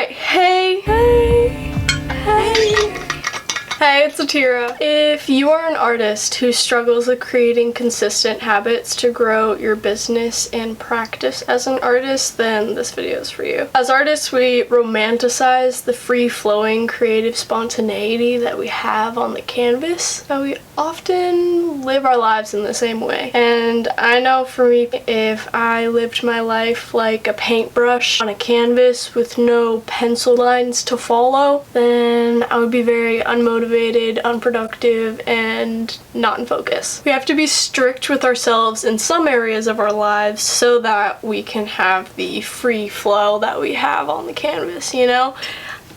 Alright, hey, it's Atira. If you are an artist who struggles with creating consistent habits to grow your business and practice as an artist, then this video is for you. As artists, we romanticize the free-flowing creative spontaneity that we have on the canvas, but we often live our lives in the same way. And I know for me, if I lived my life like a paintbrush on a canvas with no pencil lines to follow, then I would be very unmotivated, unproductive, and not in focus. We have to be strict with ourselves in some areas of our lives so that we can have the free flow that we have on the canvas, you know?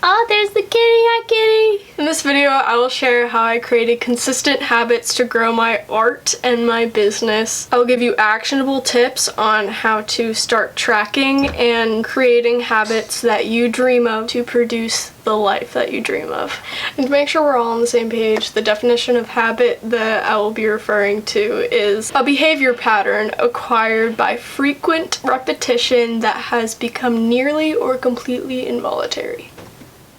Oh, there's the kitty, hi kitty! In this video, I will share how I created consistent habits to grow my art and my business. I will give you actionable tips on how to start tracking and creating habits that you dream of to produce the life that you dream of. And to make sure we're all on the same page, the definition of habit that I will be referring to is a behavior pattern acquired by frequent repetition that has become nearly or completely involuntary.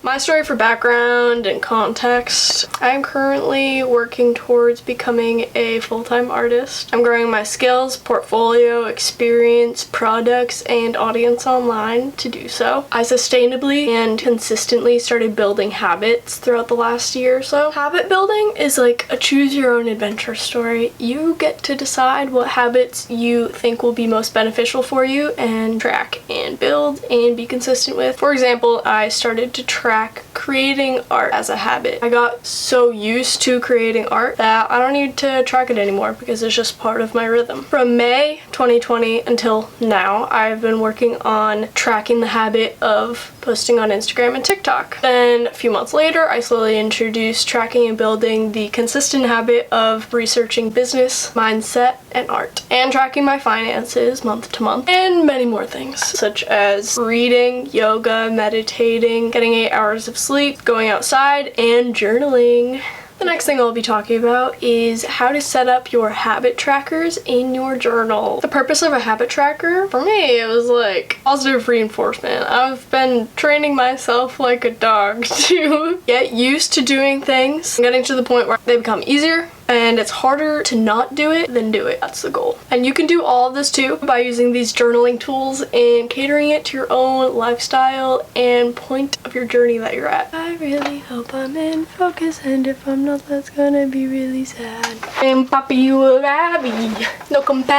My story for background and context: I'm currently working towards becoming a full-time artist. I'm growing my skills, portfolio, experience, products, and audience online to do so. I sustainably and consistently started building habits throughout the last year or so. Habit building is like a choose-your-own-adventure story. You get to decide what habits you think will be most beneficial for you and track and build and be consistent with. For example, I started to track creating art as a habit. I got so used to creating art that I don't need to track it anymore because it's just part of my rhythm. From May 2020 until now, I've been working on tracking the habit of posting on Instagram and TikTok. Then a few months later, I slowly introduced tracking and building the consistent habit of researching business, mindset, and art, and tracking my finances month to month, and many more things, such as reading, yoga, meditating, getting 8 hours of sleep, going outside, and journaling. The next thing I'll be talking about is how to set up your habit trackers in your journal. The purpose of a habit tracker, for me, it was like positive reinforcement. I've been training myself like a dog to get used to doing things, getting to the point where they become easier, and it's harder to not do it than do it. That's the goal. And you can do all of this too by using these journaling tools and catering it to your own lifestyle and point of your journey that you're at. I really hope I'm in focus, and if I'm not, that's gonna be really sad. And Papi, you a rabbi, no compare.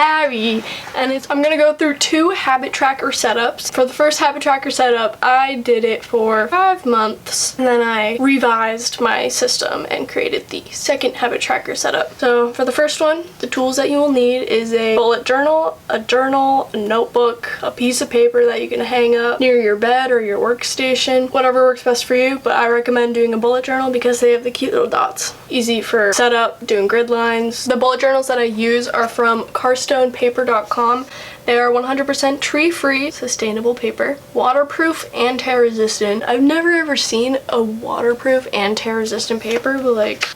And I'm gonna go through 2 habit tracker setups. For the first habit tracker setup, I did it for 5 months, and then I revised my system and created the second habit tracker setup. So for the first one, the tools that you will need is a bullet journal, a notebook, a piece of paper that you can hang up near your bed or your workstation, whatever works best for you, but I recommend doing a bullet journal because they have the cute little dots. Easy for setup, doing grid lines. The bullet journals that I use are from carstonepaper.com. They are 100% tree-free, sustainable paper, waterproof and tear-resistant. I've never ever seen a waterproof and tear-resistant paper, but like,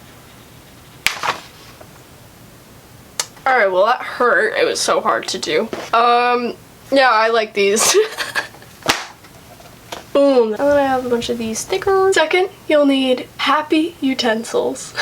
alright, well that hurt. It was so hard to do. Yeah, I like these. Boom. And then I have a bunch of these stickers. Second, you'll need happy utensils.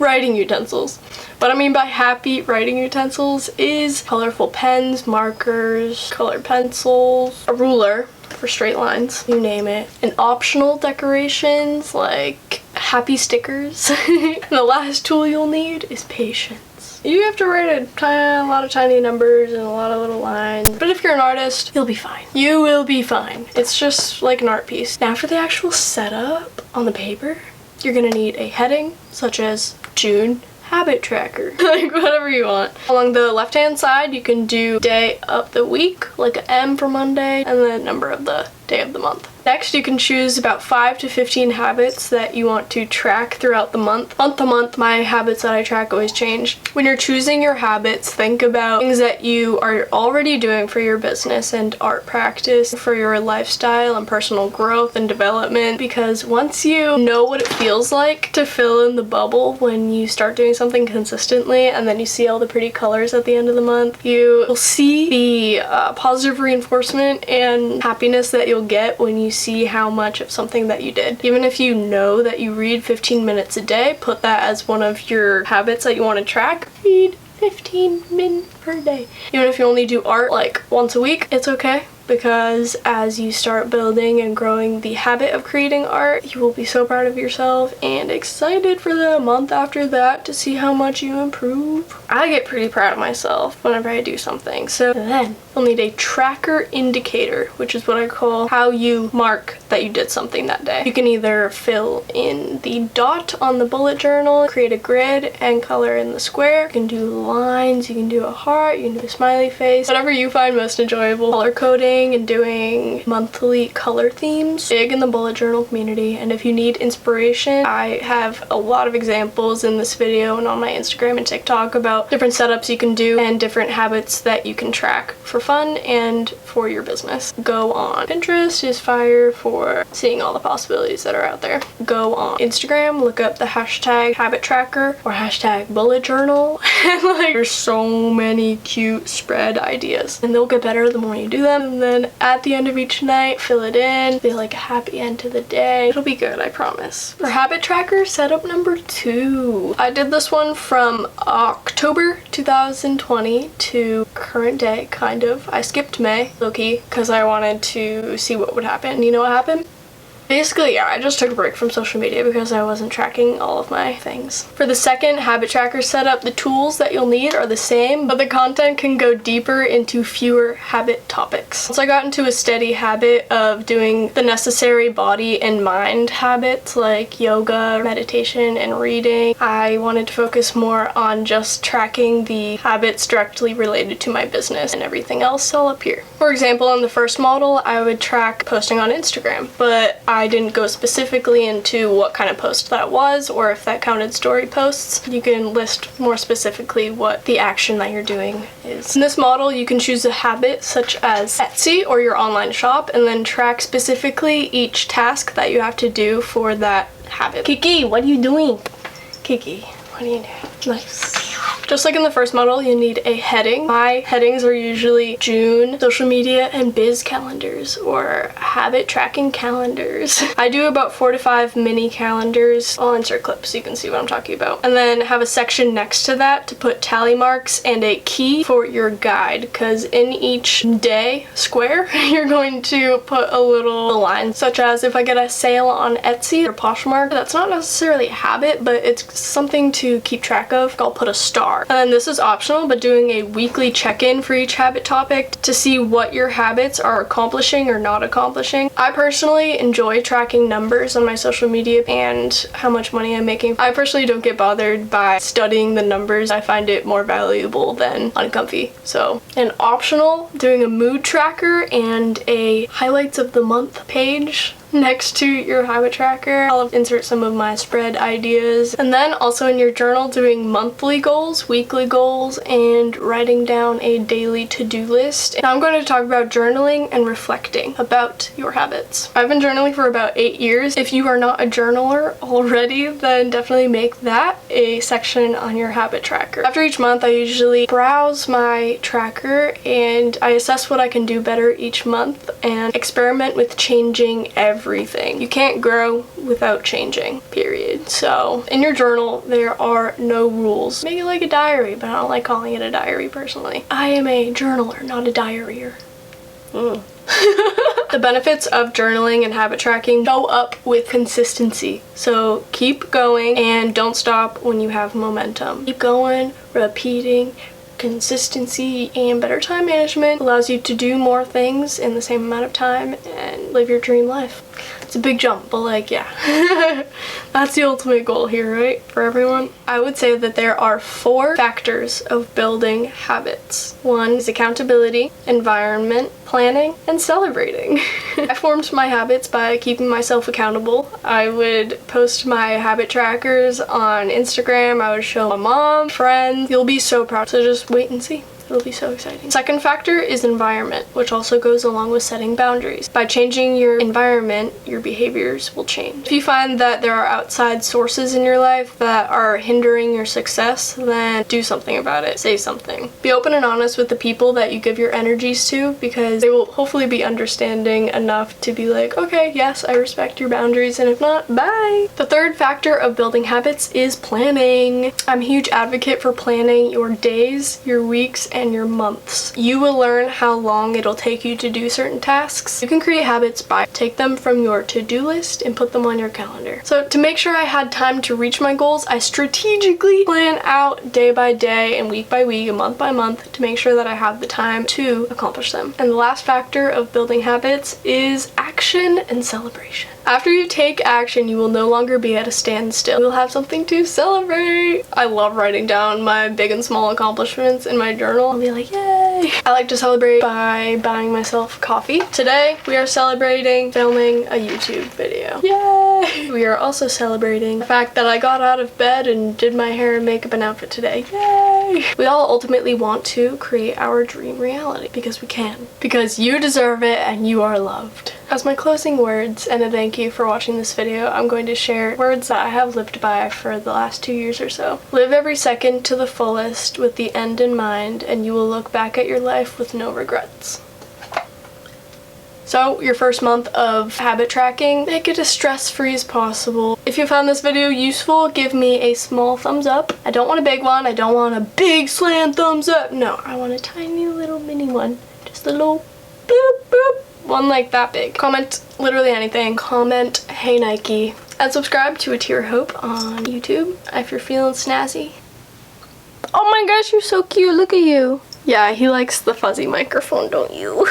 Writing utensils. What I mean by happy writing utensils is colorful pens, markers, colored pencils, a ruler for straight lines, you name it, and optional decorations like happy stickers. And the last tool you'll need is patience. You have to write a lot of tiny numbers and a lot of little lines, but if you're an artist, you'll be fine. You will be fine. It's just like an art piece. Now for the actual setup on the paper, you're gonna need a heading such as June habit tracker, like whatever you want. Along the left hand side, you can do day of the week, like an M for Monday, and the number of the day of the month. Next, you can choose about 5 to 15 habits that you want to track throughout the month. Month to month, my habits that I track always change. When you're choosing your habits, think about things that you are already doing for your business and art practice, for your lifestyle and personal growth and development, because once you know what it feels like to fill in the bubble when you start doing something consistently and then you see all the pretty colors at the end of the month, you will see the positive reinforcement and happiness that you'll you'll get when you see how much of something that you did. Even if you know that you read 15 minutes a day, put that as one of your habits that you want to track. Read 15 minutes per day. Even if you only do art like once a week, it's okay. Because as you start building and growing the habit of creating art, you will be so proud of yourself and excited for the month after that to see how much you improve. I get pretty proud of myself whenever I do something. So then you'll need a tracker indicator, which is what I call how you mark that you did something that day. You can either fill in the dot on the bullet journal, create a grid, and color in the square. You can do lines, you can do a heart, you can do a smiley face, whatever you find most enjoyable. Color coding and doing monthly color themes, big in the bullet journal community. And if you need inspiration, I have a lot of examples in this video and on my Instagram and TikTok about different setups you can do and different habits that you can track for fun and for your business. Go on Pinterest is fire for seeing all the possibilities that are out there. Go on Instagram, look up the hashtag habit tracker or hashtag bullet journal, and like there's so many cute spread ideas, and they'll get better the more you do them. And then at the end of each night, fill it in, feel like a happy end to the day. It'll be good, I promise. For habit tracker setup number 2, I did this one from October 2020 to current day, kind of. I skipped May, low-key, because I wanted to see what would happen. You know what happened? Basically, yeah, I just took a break from social media because I wasn't tracking all of my things. For the second habit tracker setup, the tools that you'll need are the same, but the content can go deeper into fewer habit topics. Once I got into a steady habit of doing the necessary body and mind habits like yoga, meditation, and reading, I wanted to focus more on just tracking the habits directly related to my business, and everything else all up here. For example, in the first model, I would track posting on Instagram, but I didn't go specifically into what kind of post that was or if that counted story posts. You can list more specifically what the action that you're doing is. In this model, you can choose a habit such as Etsy or your online shop and then track specifically each task that you have to do for that habit. Kiki, what are you doing? Kiki, what are you doing? Nice. Just like in the first model, you need a heading. My headings are usually June, social media, and biz calendars, or habit tracking calendars. I do about 4 to 5 mini calendars. I'll insert clips so you can see what I'm talking about. And then have a section next to that to put tally marks and a key for your guide, because in each day square, you're going to put a little line, such as if I get a sale on Etsy or Poshmark, that's not necessarily a habit, but it's something to keep track of. I'll put a star. And this is optional, but doing a weekly check-in for each habit topic to see what your habits are accomplishing or not accomplishing. I personally enjoy tracking numbers on my social media and how much money I'm making. I personally don't get bothered by studying the numbers. I find it more valuable than uncomfy. So, and optional, doing a mood tracker and a highlights of the month page next to your habit tracker. I'll insert some of my spread ideas. And then also in your journal, doing monthly goals, weekly goals, and writing down a daily to-do list. Now I'm going to talk about journaling and reflecting about your habits. I've been journaling for about 8 years. If you are not a journaler already, then definitely make that a section on your habit tracker. After each month, I usually browse my tracker and I assess what I can do better each month and experiment with changing everything. You can't grow without changing, period. So in your journal, there are no rules. Make it like a diary, but I don't like calling it a diary personally. I am a journaler, not a diaryer. The benefits of journaling and habit tracking go up with consistency. So keep going and don't stop when you have momentum. Keep going, repeating. Consistency and better time management allows you to do more things in the same amount of time and live your dream life. It's a big jump, but like, yeah. That's the ultimate goal here, right? For everyone. I would say that there are 4 factors of building habits. 1 is accountability, environment, planning, and celebrating. I formed my habits by keeping myself accountable. I would post my habit trackers on Instagram. I would show my mom, friends. You'll be so proud, so just wait and see. It'll be so exciting. Second factor is environment, which also goes along with setting boundaries. By changing your environment, your behaviors will change. If you find that there are outside sources in your life that are hindering your success, then do something about it. Say something. Be open and honest with the people that you give your energies to, because they will hopefully be understanding enough to be like, okay, yes, I respect your boundaries, and if not, bye. The third factor of building habits is planning. I'm a huge advocate for planning your days, your weeks, and your months. You will learn how long it'll take you to do certain tasks. You can create habits by take them from your to-do list and put them on your calendar. So to make sure I had time to reach my goals, I strategically plan out day by day and week by week and month by month to make sure that I have the time to accomplish them. And the last factor of building habits is action and celebration. After you take action, you will no longer be at a standstill. You'll have something to celebrate. I love writing down my big and small accomplishments in my journal. I'll be like, yay! I like to celebrate by buying myself coffee. Today, we are celebrating filming a YouTube video. Yay! We are also celebrating the fact that I got out of bed and did my hair and makeup and outfit today. Yay! We all ultimately want to create our dream reality because we can. Because you deserve it and you are loved. As my closing words and a thank you for watching this video, I'm going to share words that I have lived by for the last 2 years or so. Live every second to the fullest with the end in mind, and you will look back at your life with no regrets. So, your first month of habit tracking, make it as stress-free as possible. If you found this video useful, give me a small thumbs up. I don't want a big one. I don't want a big slam thumbs up. No, I want a tiny little mini one. Just a little boop boop. One like that big. Comment literally anything. Comment, hey Nike. And subscribe to Uh-teer-uh on YouTube if you're feeling snazzy. Oh my gosh, you're so cute. Look at you. Yeah, he likes the fuzzy microphone, don't you?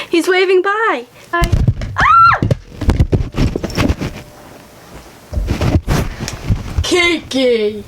He's waving bye. Bye. Ah! Kiki!